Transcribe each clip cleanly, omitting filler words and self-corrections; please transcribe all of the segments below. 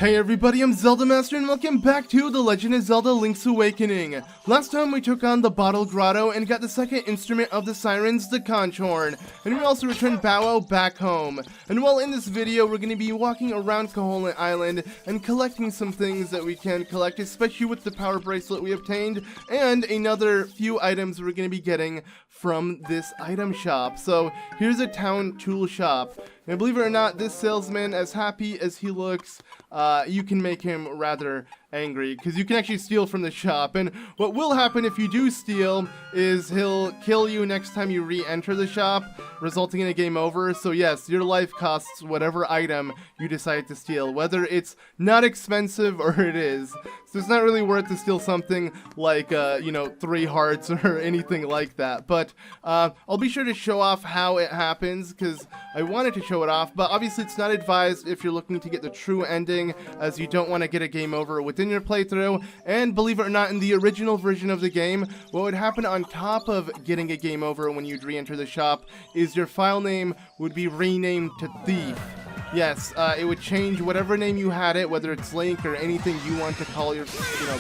Hey everybody, I'm ZeldaMaster and welcome back to The Legend of Zelda Link's Awakening. Last time we took on the Bottle Grotto and got the second instrument of the Sirens, the Conch Horn. And we also returned Bow Wow back home. And while in this video, we're going to be walking around Koholint Island and collecting some things that we can collect, especially with the power bracelet we obtained, and another few items we're going to be getting from this item shop. So here's a town tool shop. And believe it or not, this salesman, as happy as he looks, you can make him rather angry, because you can actually steal from the shop. And what will happen if you do steal is he'll kill you next time you re-enter the shop, resulting in a game over. So yes, your life costs whatever item you decide to steal, whether it's not expensive or it is. So it's not really worth to steal something like, 3 hearts or anything like that. But I'll be sure to show off how it happens, because I wanted to show it off, but obviously it's not advised if you're looking to get the true ending, as you don't want to get a game over within your playthrough. And believe it or not, in the original version of the game, what would happen on top of getting a game over when you'd re-enter the shop is your file name would be renamed to Thief. Yes, it would change whatever name you had it, whether it's Link or anything you want to call your,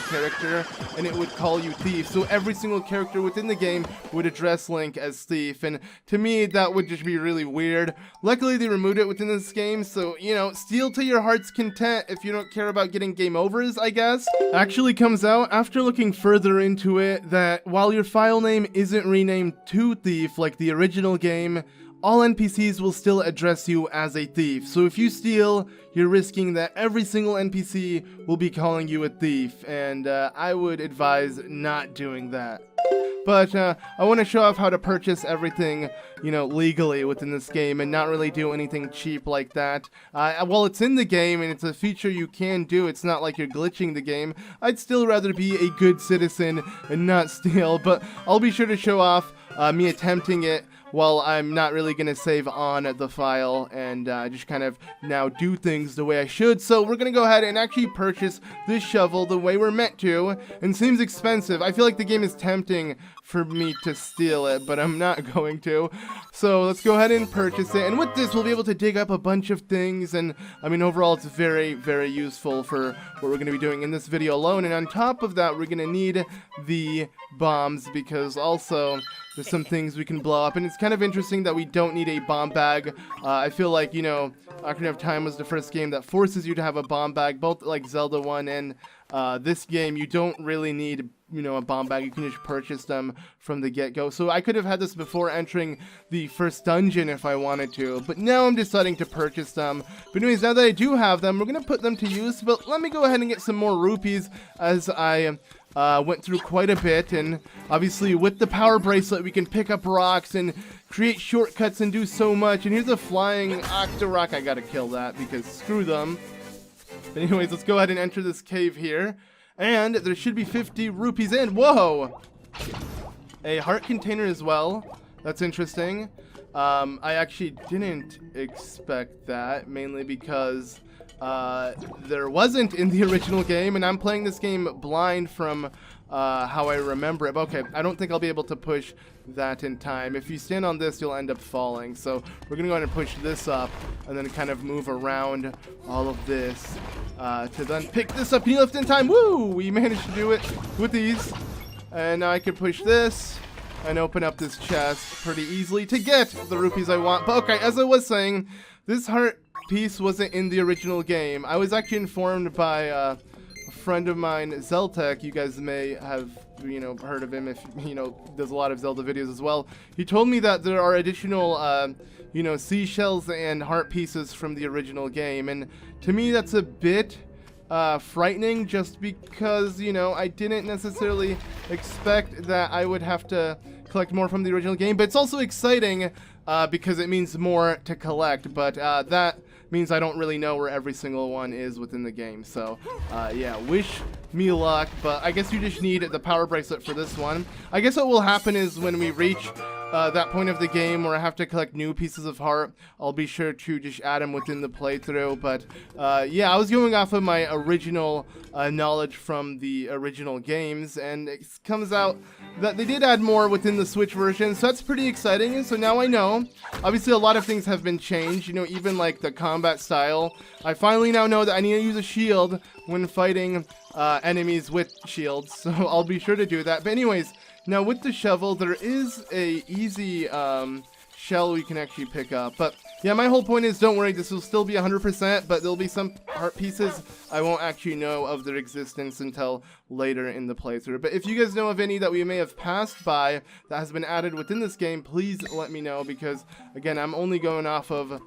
character, and it would call you Thief. So every single character within the game would address Link as Thief, and to me, that would just be really weird. Luckily, they removed it within this game, so, steal to your heart's content if you don't care about getting game overs, I guess. Actually comes out, after looking further into it, that while your file name isn't renamed to Thief like the original game, all NPCs will still address you as a thief. So if you steal, you're risking that every single NPC will be calling you a thief, and I would advise not doing that. But I want to show off how to purchase everything, legally within this game and not really do anything cheap like that. While it's in the game and it's a feature you can do, it's not like you're glitching the game, I'd still rather be a good citizen and not steal. But I'll be sure to show off me attempting it while I'm not really going to save on the file and just kind of now do things the way I should. So we're going to go ahead and actually purchase this shovel the way we're meant to. And seems expensive. I feel like the game is tempting for me to steal it, but I'm not going to. So let's go ahead and purchase it. And with this, we'll be able to dig up a bunch of things. And I mean, overall, it's very, very useful for what we're going to be doing in this video alone. And on top of that, we're going to need the bombs, because also there's some things we can blow up. And it's kind of interesting that we don't need a bomb bag. I feel like, Ocarina of Time was the first game that forces you to have a bomb bag. Both like Zelda 1 and this game, you don't really need a bomb bag. You can just purchase them from the get-go. So I could have had this before entering the first dungeon if I wanted to, but now I'm deciding to purchase them. But anyways, now that I do have them, we're gonna put them to use. But let me go ahead and get some more rupees, as I went through quite a bit. And obviously with the power bracelet, we can pick up rocks and create shortcuts and do so much. And here's a flying Octorok. I gotta kill that because screw them. But anyways, let's go ahead and enter this cave here. And there should be 50 rupees in. Whoa! A heart container as well. That's interesting. I actually didn't expect that, mainly because there wasn't in the original game, and I'm playing this game blind from how I remember it. But okay, I don't think I'll be able to push that in time. If you stand on this, you'll end up falling. So we're gonna go ahead and push this up and then kind of move around all of this to then pick this up. Can you lift in time? Woo! We managed to do it with these. And now I can push this and open up this chest pretty easily to get the rupees I want. But okay, as I was saying, this heart piece wasn't in the original game. I was actually informed by a friend of mine, Zeltech. You guys may have heard of him if does a lot of Zelda videos as well. He told me that there are additional seashells and heart pieces from the original game, and to me that's a bit frightening, just because I didn't necessarily expect that I would have to collect more from the original game. But it's also exciting because it means more to collect, but that means I don't really know where every single one is within the game. So yeah, wish me luck. But I guess you just need the power bracelet for this one. I guess what will happen is when we reach that point of the game where I have to collect new pieces of heart, I'll be sure to just add them within the playthrough. But yeah, I was going off of my original knowledge from the original games, and it comes out that they did add more within the Switch version, so that's pretty exciting. And so now I know. Obviously, a lot of things have been changed, you know, even like the combat style. I finally now know that I need to use a shield when fighting enemies with shields, so I'll be sure to do that. But anyways, now with the shovel, there is a easy shell we can actually pick up. But yeah, my whole point is, don't worry, this will still be 100%, but there'll be some heart pieces I won't actually know of their existence until later in the playthrough. But if you guys know of any that we may have passed by that has been added within this game, please let me know, because again, I'm only going off of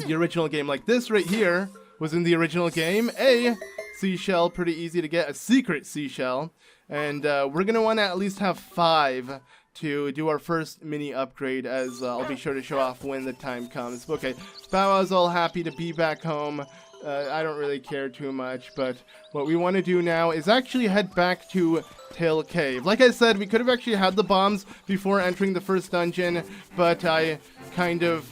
the original game. Like this right here was in the original game, a seashell, pretty easy to get, a secret seashell. And we're going to want to at least have 5 to do our first mini upgrade, as I'll be sure to show off when the time comes. Okay, Bow Wow's all happy to be back home. I don't really care too much, but what we want to do now is actually head back to Tail Cave. Like I said, we could have actually had the bombs before entering the first dungeon, but I kind of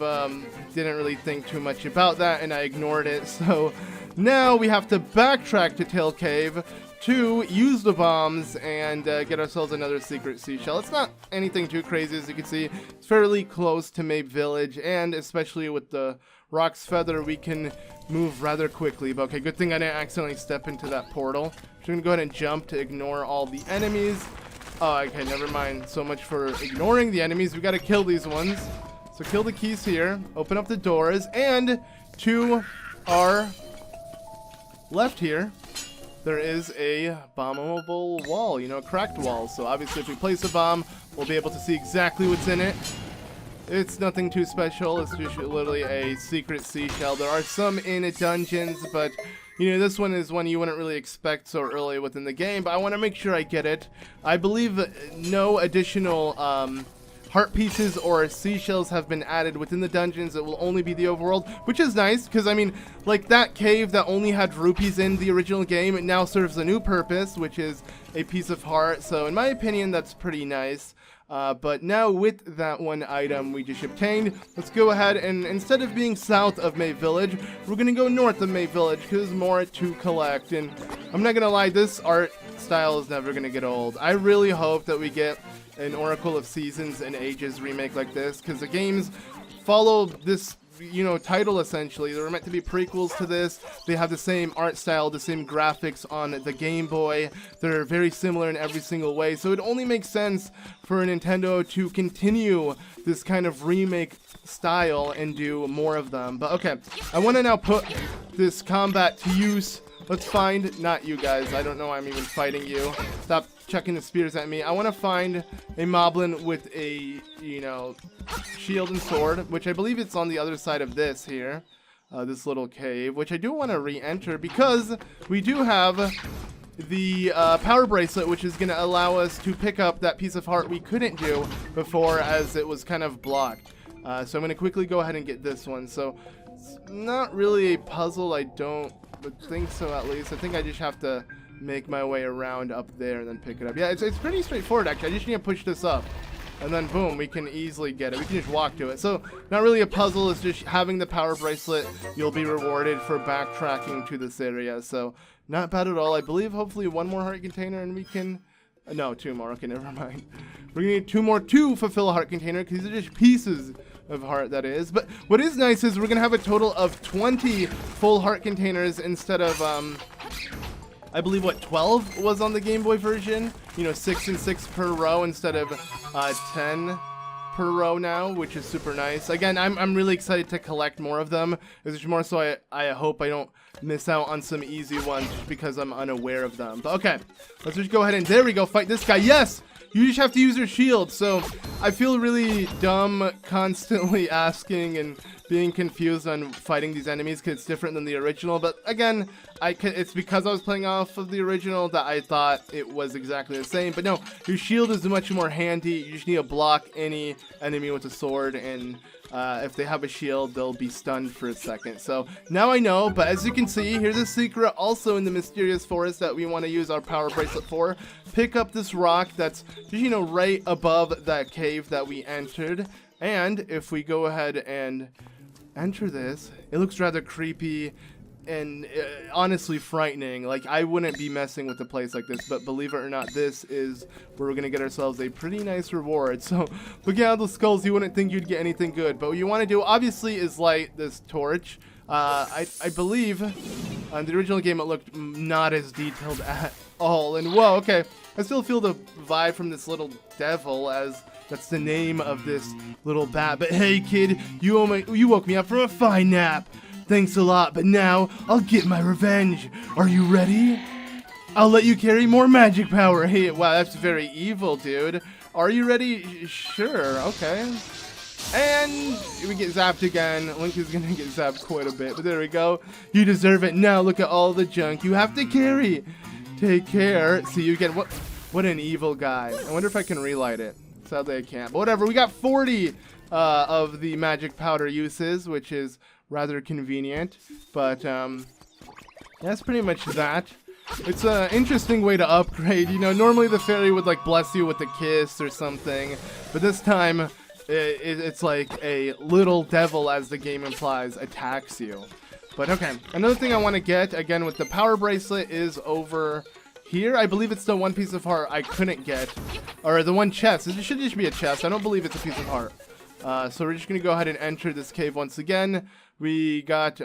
didn't really think too much about that, and I ignored it. So now we have to backtrack to Tail Cave to use the bombs and get ourselves another secret seashell. It's not anything too crazy, as you can see. It's fairly close to Mabe Village, and especially with the Rock's Feather, we can move rather quickly. But okay, good thing I didn't accidentally step into that portal. So I'm gonna go ahead and jump to ignore all the enemies. Oh, okay, never mind. So much for ignoring the enemies. We gotta kill these ones. So kill the keys here, open up the doors, and to our left here, there is a bombable wall, you know, a cracked wall. So obviously if we place a bomb, we'll be able to see exactly what's in it. It's nothing too special. It's just literally a secret seashell. There are some in dungeons, but you know, this one is one you wouldn't really expect so early within the game, but I want to make sure I get it. I believe no additional heart pieces or seashells have been added within the dungeons. It will only be the overworld, which is nice, because I mean, like that cave that only had rupees in the original game, it now serves a new purpose, which is a piece of heart. So in my opinion, that's pretty nice. But now with that one item we just obtained, let's go ahead and instead of being south of Mabe Village, we're gonna go north of Mabe Village, because there's more to collect. And I'm not gonna lie, this art style is never gonna get old. I really hope that we get an Oracle of Seasons and Ages remake like this, because the games follow this, you know, title essentially. They're meant to be prequels to this. They have the same art style, the same graphics on the Game Boy. They're very similar in every single way, so it only makes sense for Nintendo to continue this kind of remake style and do more of them. But okay, I want to now put this combat to use. Let's find, not you guys, I don't know why I'm even fighting you. Stop chucking the spears at me. I want to find a moblin with a, you know, shield and sword, which I believe it's on the other side of this here. This little cave, which I do want to re-enter, because we do have the power bracelet, which is going to allow us to pick up that piece of heart we couldn't do before, as it was kind of blocked. So I'm going to quickly go ahead and get this one. So it's not really a puzzle, I don't think so, at least. I think I just have to make my way around up there and then pick it up. Yeah, it's pretty straightforward, actually. I just need to push this up, and then boom, we can easily get it. We can just walk to it. So not really a puzzle, it's just having the power bracelet. You'll be rewarded for backtracking to this area, so not bad at all. I believe hopefully one more heart container and we can, no, 2 more. Okay, never mind. We're gonna need 2 more to fulfill a heart container, because these are just pieces of heart, that is. But what is nice is we're gonna have a total of 20 full heart containers instead of I believe what 12 was on the Game Boy version. You know, 6 and 6 per row instead of 10 per row now, which is super nice. Again, I'm really excited to collect more of them. It's just more so I hope I don't miss out on some easy ones just because I'm unaware of them. But okay, let's just go ahead and there we go, fight this guy. Yes! You just have to use your shield. So I feel really dumb constantly asking and being confused on fighting these enemies, because it's different than the original. But again, it's because I was playing off of the original that I thought it was exactly the same. But no, your shield is much more handy. You just need to block any enemy with a sword, and if they have a shield, they'll be stunned for a second. So now I know. But as you can see, here's a secret also in the mysterious forest that we want to use our power bracelet for. Pick up this rock that's just, you know, right above that cave. cave that we entered. And if we go ahead and enter this, it looks rather creepy and honestly frightening. Like, I wouldn't be messing with a place like this, but believe it or not, this is where we're gonna get ourselves a pretty nice reward. So looking at the skulls, you wouldn't think you'd get anything good, but what you want to do obviously is light this torch. I believe in the original game it looked not as detailed at all, and whoa, okay, I still feel the vibe from this little devil, as that's the name of this little bat. But hey kid, you woke me up from a fine nap. Thanks a lot, but now I'll get my revenge. Are you ready? I'll let you carry more magic power. Hey, wow, that's very evil, dude. Are you ready? Sure, okay. And we get zapped again. Link is gonna get zapped quite a bit, but there we go. You deserve it. Now look at all the junk you have to carry. Take care. See you again. What an evil guy. I wonder if I can relight it. Sadly, I can't. But whatever. We got 40 of the magic powder uses, which is rather convenient, but that's pretty much that. It's an interesting way to upgrade. You know, normally the fairy would like bless you with a kiss or something, but this time it's like a little devil, as the game implies, attacks you. But okay, another thing I want to get again with the power bracelet is over here. I believe it's the one piece of heart I couldn't get, or the one chest. It should just be a chest. I don't believe it's a piece of heart. So we're just gonna go ahead and enter this cave once again. We got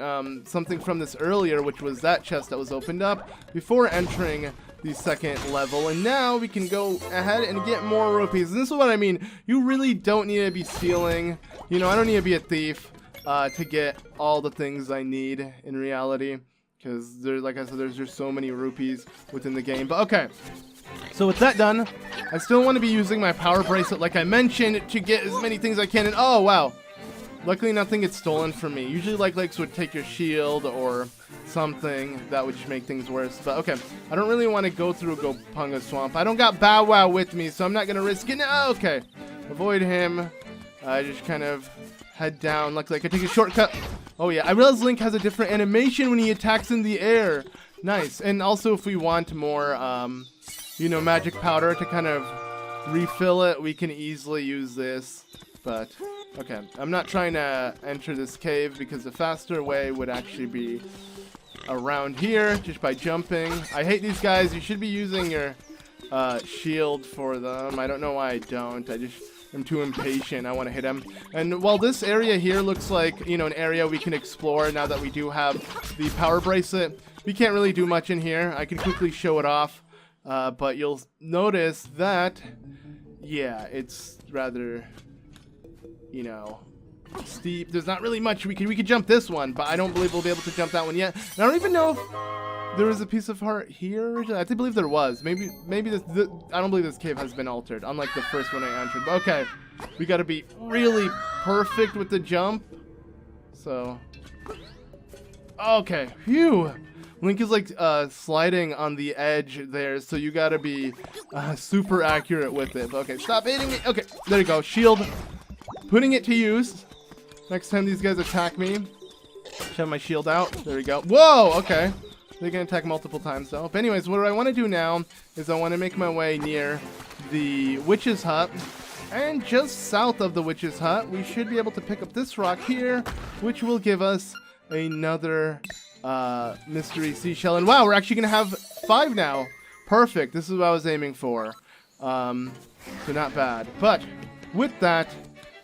something from this earlier, which was that chest that was opened up before entering the second level, and now we can go ahead and get more rupees. And this is what I mean. You really don't need to be stealing. You know, I don't need to be a thief to get all the things I need in reality, because there's, like I said, there's just so many rupees within the game. But okay. So with that done, I still want to be using my power bracelet like I mentioned to get as many things I can. And oh wow, luckily nothing gets stolen from me. Usually like would take your shield or something that would just make things worse. But okay, I don't really want to go through Goponga Swamp. I don't got Bow Wow with me, so I'm not gonna risk it. No, okay, avoid him. I just kind of head down. Luckily I can take a shortcut. Oh yeah, I realize Link has a different animation when he attacks in the air. Nice. And also if we want more you know, magic powder to kind of refill it, we can easily use this. But okay, I'm not trying to enter this cave because the faster way would actually be around here just by jumping. I hate these guys. You should be using your shield for them. I don't know why I don't. I just am too impatient. I want to hit them. And while this area here looks like, you know, an area we can explore now that we do have the power bracelet, we can't really do much in here. I can quickly show it off. But you'll notice that, yeah, it's rather, you know, steep. There's not really much. We could jump this one, but I don't believe we'll be able to jump that one yet. And I don't even know if there was a piece of heart here originally. I do believe there was. Maybe this I don't believe this cave has been altered, unlike the first one I entered. But okay, we got to be really perfect with the jump. So, okay, phew. Link is like sliding on the edge there, so you gotta be super accurate with it. But okay, stop hitting me. Okay, there you go. Shield. Putting it to use. Next time these guys attack me, shove my shield out. There we go. Whoa, okay. They're gonna attack multiple times though. But anyways, what I want to do now is I want to make my way near the witch's hut. And just south of the witch's hut, we should be able to pick up this rock here, which will give us another mystery seashell. And wow, we're actually gonna have 5 now. Perfect. This is what I was aiming for. So not bad. But with that,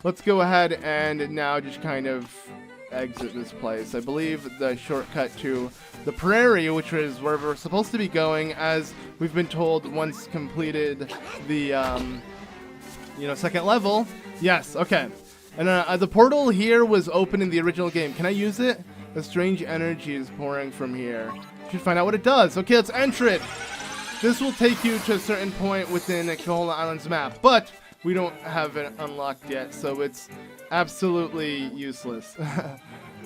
let's go ahead and now just kind of exit this place. I believe the shortcut to the prairie, which is where we're supposed to be going, as we've been told once completed the you know, second level. Yes, okay. And the portal here was open in the original game. Can I use it? A strange energy is pouring from here. Should find out what it does. Okay, let's enter it. This will take you to a certain point within the Koholint Island's map, but we don't have it unlocked yet, so it's absolutely useless.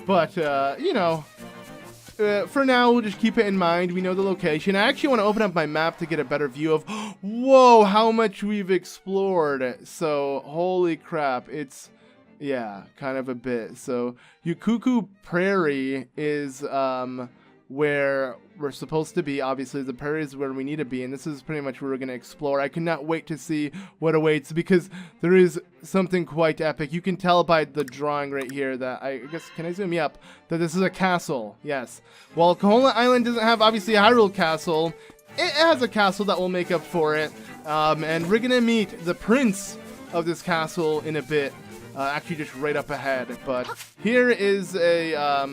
But, you know, for now, we'll just keep it in mind. We know the location. I actually want to open up my map to get a better view of, whoa, how much we've explored. So, holy crap, it's, yeah, kind of a bit. So, Ukuku Prairie is, where we're supposed to be. Obviously, the prairie is where we need to be, and this is pretty much where we're going to explore. I cannot wait to see what awaits, because there is something quite epic. You can tell by the drawing right here that, I guess, can I zoom me up, that this is a castle. Yes. While Koholint Island doesn't have, obviously, a Hyrule castle, it has a castle that will make up for it, and we're going to meet the prince of this castle in a bit, actually just right up ahead. But here is a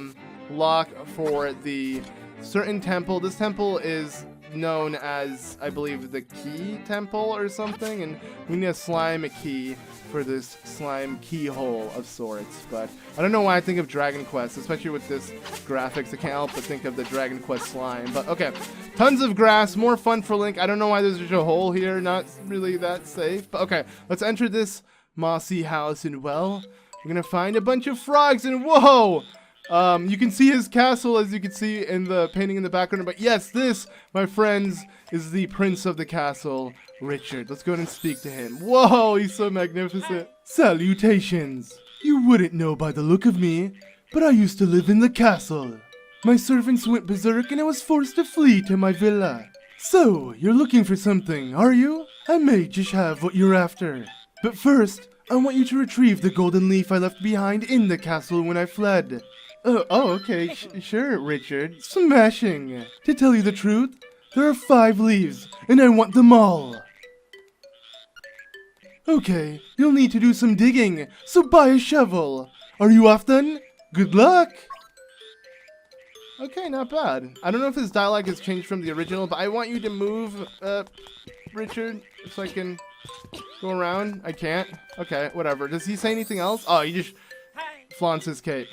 lock for the certain temple. This temple is known as, I believe, the key temple or something, and we need a slime key for this slime keyhole of sorts. But I don't know why I think of Dragon Quest, especially with this graphics. I can't help but think of the Dragon Quest slime. But okay, tons of grass, more fun for Link. I don't know why there's just a hole here, not really that safe. But okay, let's enter this mossy house, and well, we're gonna find a bunch of frogs, and whoa! You can see his castle, as you can see in the painting in the background. But yes, this, my friends, is the prince of the castle, Richard. Let's go ahead and speak to him. Whoa, he's so magnificent. Salutations. You wouldn't know by the look of me, but I used to live in the castle. My servants went berserk and I was forced to flee to my villa. So, you're looking for something, are you? I may just have what you're after. But first, I want you to retrieve the golden leaf I left behind in the castle when I fled. Oh, okay, sure, Richard. Smashing! To tell you the truth, there are 5 leaves, and I want them all. Okay, you'll need to do some digging, so buy a shovel. Are you off then? Good luck! Okay, not bad. I don't know if his dialogue has changed from the original, but I want you to move, Richard, so I can go around. I can't. Okay, whatever. Does he say anything else? Oh, he just flaunts his cape.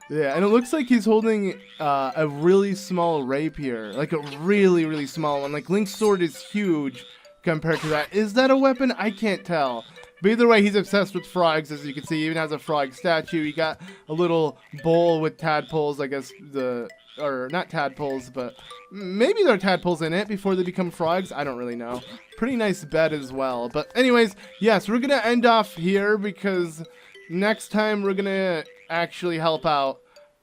Yeah, and it looks like he's holding a really small rapier, like a really, really small one. Like, Link's sword is huge compared to that. Is that a weapon? I can't tell. But either way, he's obsessed with frogs, as you can see. He even has a frog statue. He got a little bowl with tadpoles, I guess, or not tadpoles, but maybe there are tadpoles in it before they become frogs. I don't really know. Pretty nice bed as well. But anyways, yes, we're going to end off here, because next time we're going to actually help out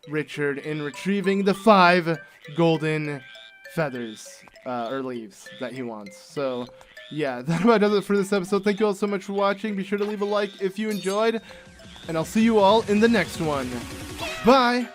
Richard in retrieving the 5 golden feathers, or leaves, that he wants. So, yeah, that about does it for this episode. Thank you all so much for watching. Be sure to leave a like if you enjoyed, and I'll see you all in the next one. Bye!